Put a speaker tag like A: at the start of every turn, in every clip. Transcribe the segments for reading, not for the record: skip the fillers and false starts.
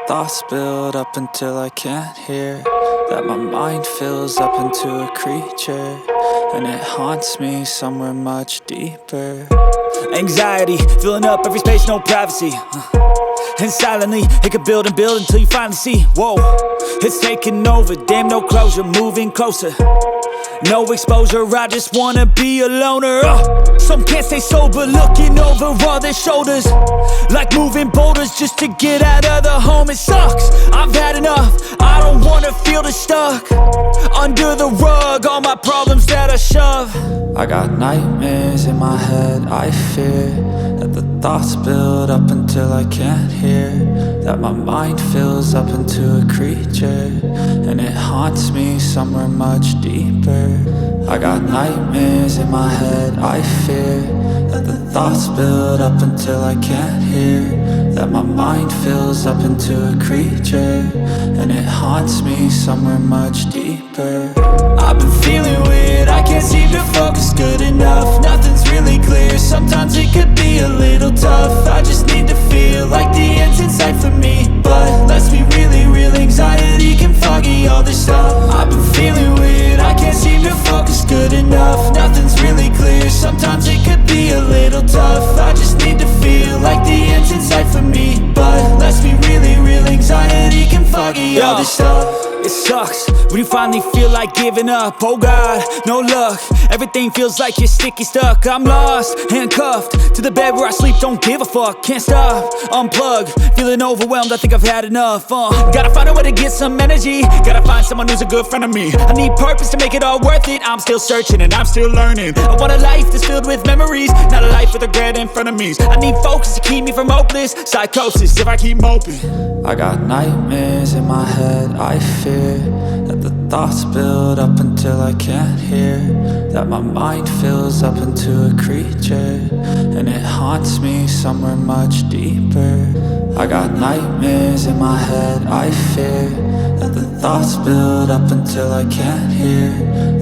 A: Thoughts build up until I can't hear, that my mind fills up into a creature, and it haunts me somewhere much deeper.
B: Anxiety, filling up every space, no privacy. And silently, it could build and build until you finally see, whoa, it's taking over, damn no closure, moving closer. No exposure, I just wanna be a loner. Some can't stay sober, looking over all their shoulders, like moving boulders just to get out of the home. It sucks, I've had enough, I don't wanna feel the stuck under the rug, all my problems that I shove.
A: I got nightmares in my head, I fear that the thoughts build up until I can't hear, that my mind fills up into a creature, and it haunts me somewhere much deeper. I got nightmares in my head, I fear that the thoughts build up until I can't hear, that my mind fills up into a creature, and it haunts me somewhere much deeper.
B: I've been feeling weird, I can't seem to focus good enough, nothing's really clear, sometimes it could be a little tough. I just need to feel like the end's in sight for me, but let's be really real, anxiety can foggy all this stuff. I've been feeling weird, I can't seem to focus good enough, nothing's really clear, sometimes it could be a little tough. I just need to feel like the end's in sight for me, but let's be really real, anxiety can foggy all this stuff. It sucks when you finally feel like giving up. Oh God, no luck, everything feels like you're sticky stuck. I'm lost, handcuffed to the bed where I sleep, don't give a fuck. Can't stop, unplug, feeling overwhelmed, I think I've had enough. Gotta find a way to get some energy, gotta find someone who's a good friend of me. I need purpose to make it all worth it, I'm still searching and I'm still learning. I want a life that's filled with memories, not a life with regret in front of me. I need focus to keep me from hopeless psychosis if I keep moping.
A: I got nightmares in my head, I fear that the thoughts build up until I can't hear, that my mind fills up into a creature, and it haunts me somewhere much deeper. I got nightmares in my head, I fear that the thoughts build up until I can't hear,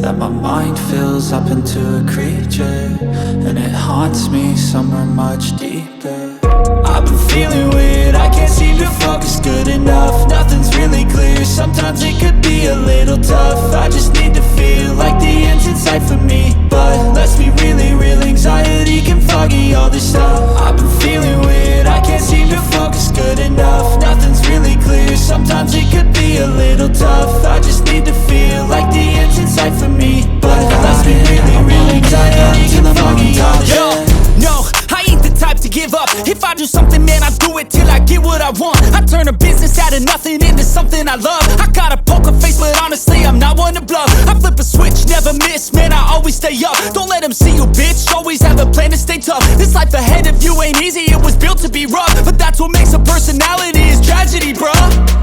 A: that my mind fills up into a creature, and it haunts me somewhere much deeper.
B: I've been feeling weird, I can't seem to focus good enough, nothing's really clear, sometimes it could be a little tough. I just need to feel like the end's in sight for me, but let's be really real, anxiety can foggy all this stuff. I've been feeling weird, I can't seem to focus good enough, nothing's really clear, sometimes it could be a little tough. I just need to feel like the end's in sight for me, but let's be really real, anxiety can foggy all this stuff. No, I ain't the type to give up. If I do something, man, I do it till I get what I want. I turn a business out of nothing into something I love. I got a poker face, but honestly, I'm not one to bluff. I flip a switch, never miss, man, I always stay up. Don't let them see you, bitch, always have a plan to stay tough. This life ahead of you ain't easy, it was built to be rough. But that's what makes a personality, is tragedy, bruh.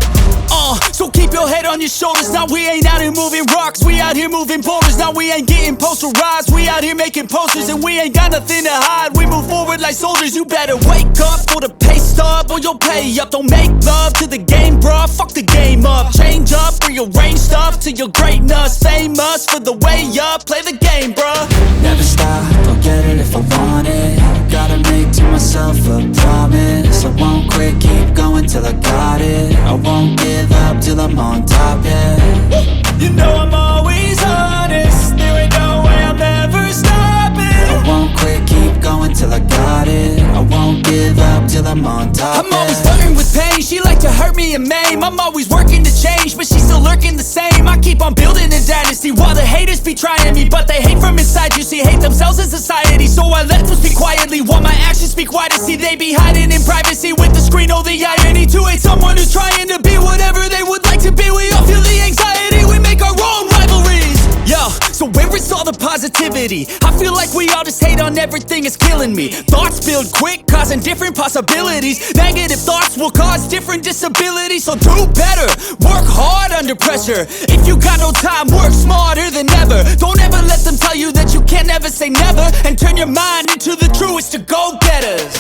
B: So keep your head on your shoulders. Now we ain't out here moving rocks, we out here moving boulders. Now we ain't getting posterized, we out here making posters. And we ain't got nothing to hide, we move forward like soldiers. You better wake up for the pay stub, or you'll pay up. Don't make love to the game, bruh, fuck the game up. Change up, rearrange stuff to your greatness. Famous for the way up, play the game, bruh.
A: Never stop, I'll get it if I want it. Gotta make to myself a promise. I won't quit, keep going till I got it. I won't give up till I'm on top, yeah.
B: You know I'm always honest, there ain't no way I'm ever stopping.
A: I won't quit, keep going till I got it. I won't give up till I'm on top,
B: I'm always flirting with pain, she like to hurt me and maim. I'm always working to change, but she's still lurking the same. I keep on building a dynasty while the haters be trying me. But they hate from inside, you see, hate themselves in society. So I let them speak quietly while my actions speak wider. See, they be hiding in privacy with the screen, oh the irony. To hate someone who's trying to be whatever they would like to be. We all feel the anxiety, we make our own rivalries. Yo, so where is all the positivity? I feel like we all just hate on everything, it's killing me. Thoughts build quick, causing different possibilities. Negative thoughts will cause different disabilities. So do better, work hard under pressure. If you got no time, work smarter than ever. Don't ever let them tell you that you can't never say never. And turn your mind into the truest of go-getters.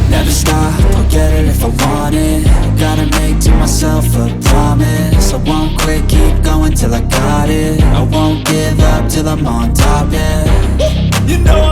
A: Never stop, I'll get it if I want it. Gotta make to myself a promise. I won't quit, keep going till I got it. I won't give up till I'm on top, yeah.
B: You know